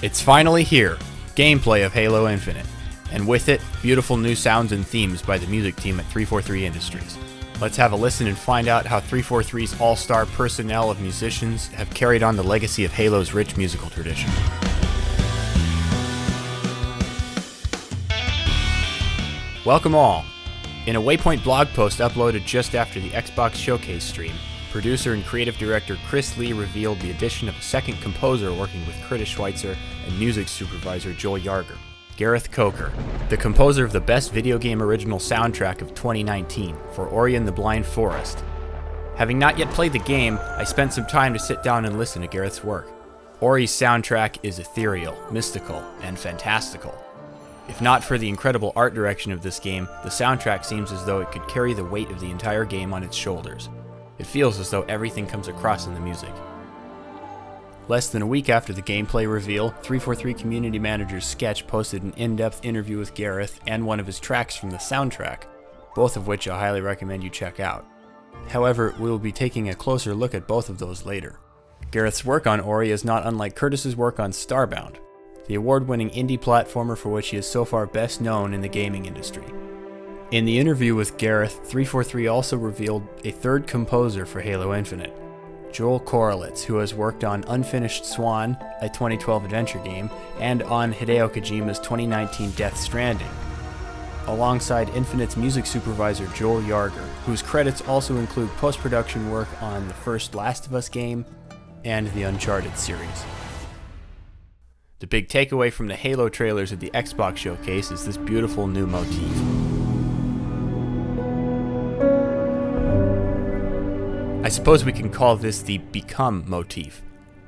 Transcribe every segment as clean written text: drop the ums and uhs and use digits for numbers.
It's finally here, gameplay of Halo Infinite, and with it, beautiful new sounds and themes by the music team at 343 Industries. Let's have a listen and find out how 343's all-star personnel of musicians have carried on the legacy of Halo's rich musical tradition. Welcome all. In a Waypoint blog post uploaded just after the Xbox Showcase stream, producer and creative director Chris Lee revealed the addition of a second composer working with Curtis Schweitzer and music supervisor Joel Yarger, Gareth Coker, the composer of the best video game original soundtrack of 2019 for Ori and the Blind Forest. Having not yet played the game, I spent some time to sit down and listen to Gareth's work. Ori's soundtrack is ethereal, mystical, and fantastical. If not for the incredible art direction of this game, the soundtrack seems as though it could carry the weight of the entire game on its shoulders. It feels as though everything comes across in the music. Less than a week after the gameplay reveal, 343 community manager Sketch posted an in-depth interview with Gareth and one of his tracks from the soundtrack, both of which I highly recommend you check out. However, we will be taking a closer look at both of those later. Gareth's work on Ori is not unlike Curtis's work on Starbound, the award-winning indie platformer for which he is so far best known in the gaming industry. In the interview with Gareth, 343 also revealed a third composer for Halo Infinite, Joel Korolitz, who has worked on Unfinished Swan, a 2012 adventure game, and on Hideo Kojima's 2019 Death Stranding, alongside Infinite's music supervisor Joel Yarger, whose credits also include post-production work on the first Last of Us game and the Uncharted series. The big takeaway from the Halo trailers at the Xbox Showcase is this beautiful new motif. I suppose we can call this the Become motif.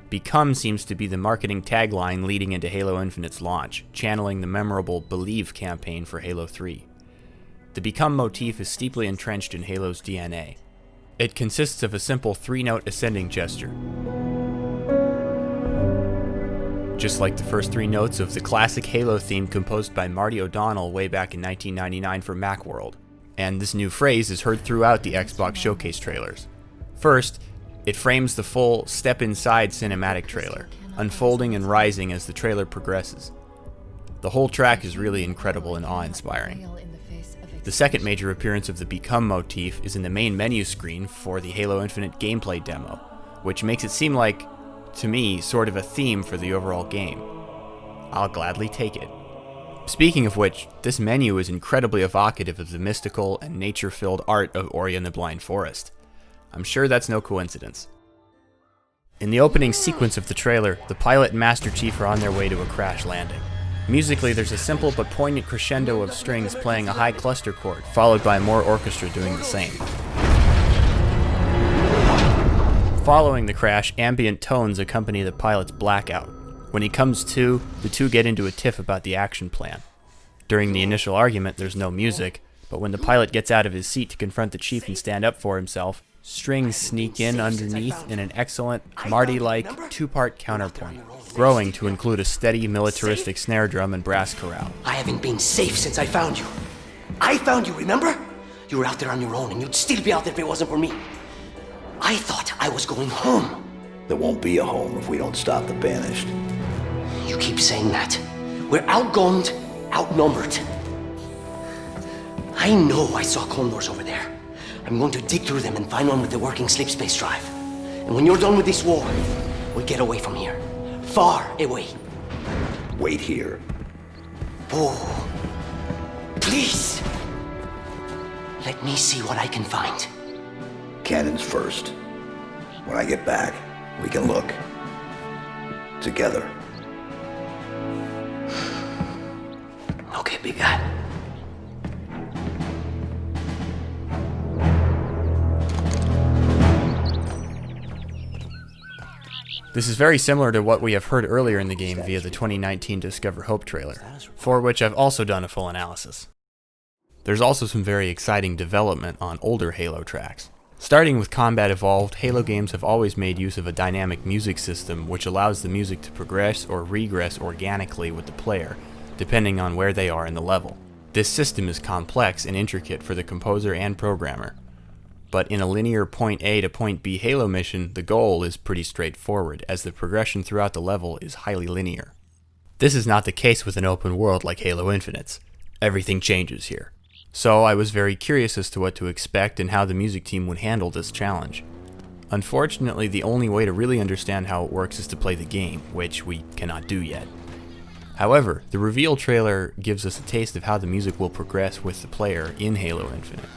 Become seems to be the marketing tagline leading into Halo Infinite's launch, channeling the memorable Believe campaign for Halo 3. The Become motif is steeply entrenched in Halo's DNA. It consists of a simple 3-note ascending gesture, just like the first 3 notes of the classic Halo theme composed by Marty O'Donnell way back in 1999 for Macworld. And this new phrase is heard throughout the Xbox Showcase trailers. First, it frames the full Step Inside cinematic trailer, unfolding and rising as the trailer progresses. The whole track is really incredible and awe-inspiring. The second major appearance of the Become motif is in the main menu screen for the Halo Infinite gameplay demo, which makes it seem like, to me, sort of a theme for the overall game. I'll gladly take it. Speaking of which, this menu is incredibly evocative of the mystical and nature-filled art of Ori and the Blind Forest. I'm sure that's no coincidence. In the opening sequence of the trailer, the pilot and Master Chief are on their way to a crash landing. Musically, there's a simple but poignant crescendo of strings playing a high cluster chord, followed by more orchestra doing the same. Following the crash, ambient tones accompany the pilot's blackout. When he comes to, the two get into a tiff about the action plan. During the initial argument, there's no music, but when the pilot gets out of his seat to confront the chief and stand up for himself, strings sneak in underneath in an excellent, Marty-like 2-part counterpoint, growing to include a steady militaristic snare drum and brass chorale. I haven't been safe since I found you. I found you, remember? You were out there on your own, and you'd still be out there if it wasn't for me. I thought I was going home. There won't be a home if we don't stop the Banished. You keep saying that. We're outgunned, outnumbered. I know I saw clone doors over there. I'm going to dig through them and find one with the working sleep space drive. And when you're done with this war, we'll get away from here. Far away. Wait here. Oh, please. Let me see what I can find. Cannons first. When I get back, we can look. Together. Okay, big guy. This is very similar to what we have heard earlier in the game via the 2019 Discover Hope trailer, for which I've also done a full analysis. There's also some very exciting development on older Halo tracks. Starting with Combat Evolved, Halo games have always made use of a dynamic music system which allows the music to progress or regress organically with the player, depending on where they are in the level. This system is complex and intricate for the composer and programmer. But in a linear point A to point B Halo mission, the goal is pretty straightforward, as the progression throughout the level is highly linear. This is not the case with an open world like Halo Infinite's. Everything changes here. So I was very curious as to what to expect and how the music team would handle this challenge. Unfortunately, the only way to really understand how it works is to play the game, which we cannot do yet. However, the reveal trailer gives us a taste of how the music will progress with the player in Halo Infinite.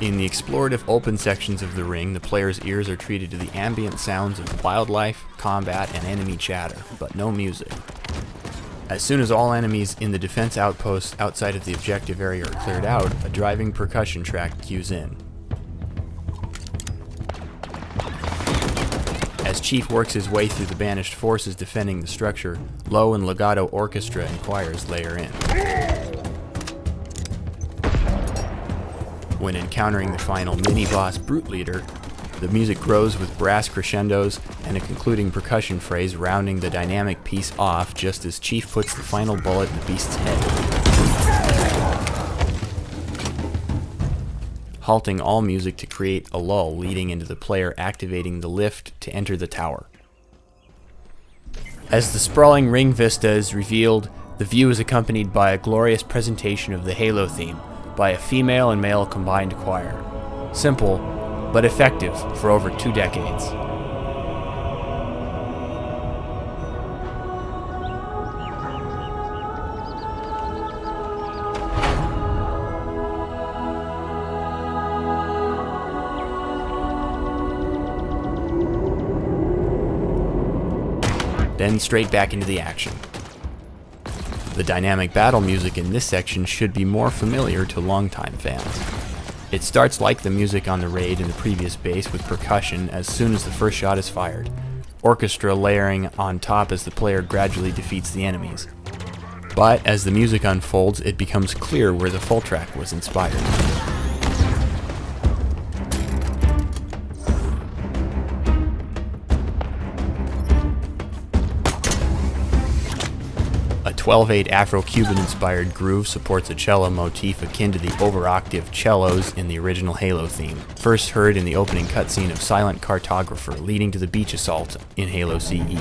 In the explorative open sections of the ring, the player's ears are treated to the ambient sounds of wildlife, combat, and enemy chatter, but no music. As soon as all enemies in the defense outposts outside of the objective area are cleared out, a driving percussion track cues in. As Chief works his way through the banished forces defending the structure, low and legato orchestra and choirs layer in. When encountering the final mini-boss Brute Leader, the music grows with brass crescendos and a concluding percussion phrase rounding the dynamic piece off just as Chief puts the final bullet in the beast's head, halting all music to create a lull leading into the player activating the lift to enter the tower. As the sprawling ring vista is revealed, the view is accompanied by a glorious presentation of the Halo theme by a female and male combined choir. Simple, but effective for over 2 decades. Then straight back into the action. The dynamic battle music in this section should be more familiar to longtime fans. It starts like the music on the raid in the previous base with percussion as soon as the first shot is fired, orchestra layering on top as the player gradually defeats the enemies. But as the music unfolds, it becomes clear where the full track was inspired. A 12/8 Afro-Cuban inspired groove supports a cello motif akin to the over-octave cellos in the original Halo theme, first heard in the opening cutscene of Silent Cartographer leading to the beach assault in Halo CE.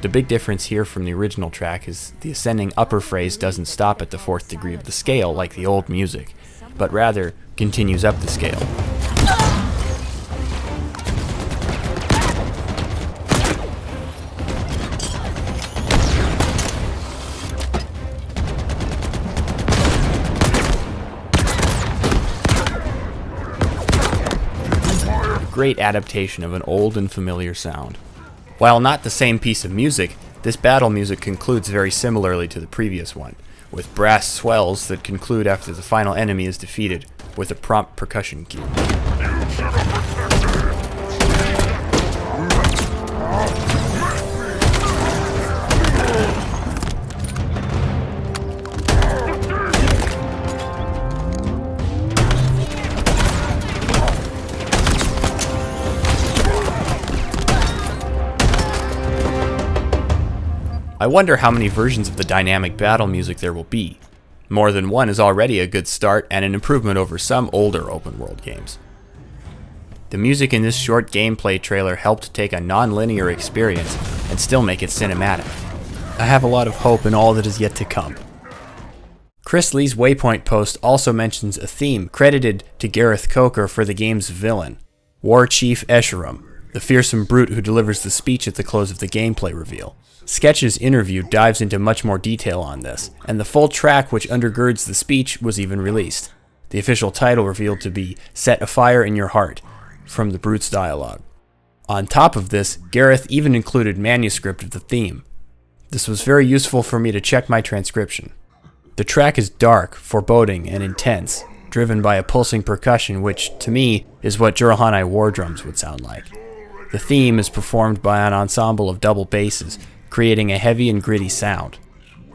The big difference here from the original track is the ascending upper phrase doesn't stop at the 4th degree of the scale like the old music, but rather continues up the scale. Great adaptation of an old and familiar sound. While not the same piece of music, this battle music concludes very similarly to the previous one, with brass swells that conclude after the final enemy is defeated, with a prompt percussion cue. I wonder how many versions of the dynamic battle music there will be. More than one is already a good start and an improvement over some older open-world games. The music in this short gameplay trailer helped take a non-linear experience and still make it cinematic. I have a lot of hope in all that is yet to come. Chris Lee's Waypoint post also mentions a theme credited to Gareth Coker for the game's villain, War Chief Escharum, the fearsome brute who delivers the speech at the close of the gameplay reveal. Sketch's interview dives into much more detail on this, and the full track which undergirds the speech was even released. The official title revealed to be Set a Fire in Your Heart, from the Brute's dialogue. On top of this, Gareth even included manuscript of the theme. This was very useful for me to check my transcription. The track is dark, foreboding, and intense, driven by a pulsing percussion which, to me, is what Jurahani war drums would sound like. The theme is performed by an ensemble of double basses, creating a heavy and gritty sound.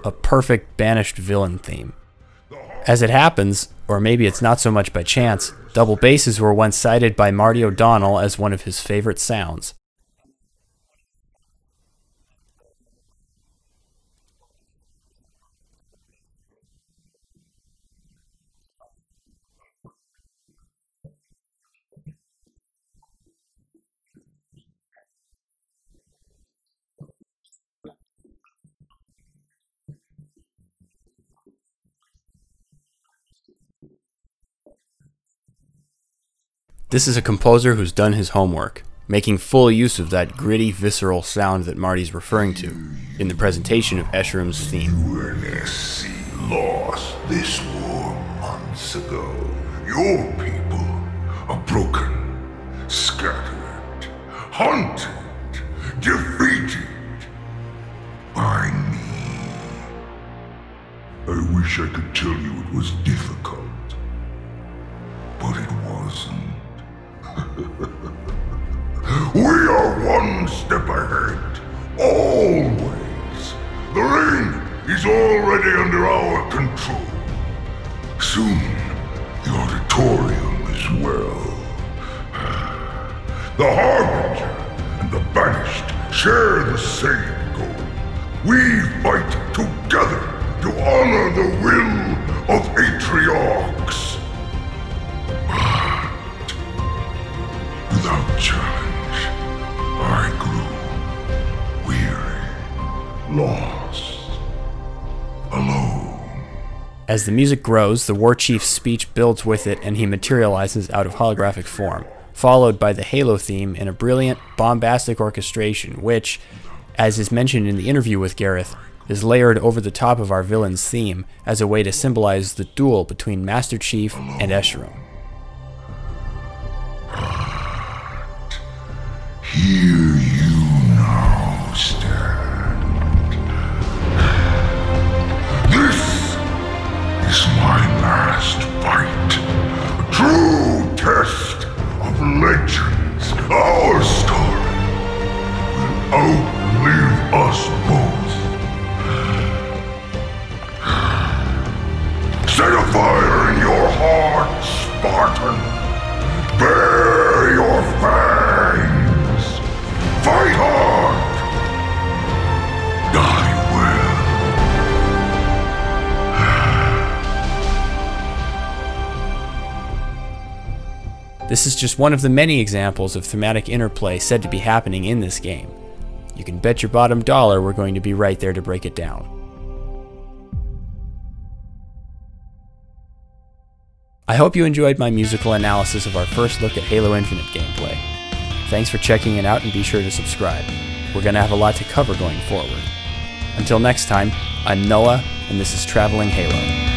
A perfect banished villain theme. As it happens, or maybe it's not so much by chance, double basses were once cited by Marty O'Donnell as one of his favorite sounds. This is a composer who's done his homework, making full use of that gritty, visceral sound that Marty's referring to in the presentation of Escherum's theme. UNSC lost this war months ago. Your people are broken, scattered, hunted, defeated by me. I wish I could tell you it was difficult, but it wasn't. We are one step ahead, always. The ring is already under our control. Soon, the auditorium as well. The Harbinger and the Banished share the same goal. We fight together to honor the will of Atriarchs. But without challenge, I grew weary, lost, alone. As the music grows, the War Chief's speech builds with it and he materializes out of holographic form, followed by the Halo theme in a brilliant, bombastic orchestration which, as is mentioned in the interview with Gareth, is layered over the top of our villain's theme as a way to symbolize the duel between Master Chief and Escharum. Here you now stand. This is my last fight. A true test of legends. Our story will outlive us both. Set a fire in your heart, Spartan. Bare your fangs. Fight hard. Die well. This is just one of the many examples of thematic interplay said to be happening in this game. You can bet your bottom dollar we're going to be right there to break it down. I hope you enjoyed my musical analysis of our first look at Halo Infinite gameplay. Thanks for checking it out and be sure to subscribe. We're going to have a lot to cover going forward. Until next time, I'm Noah, and this is TravellingHalo.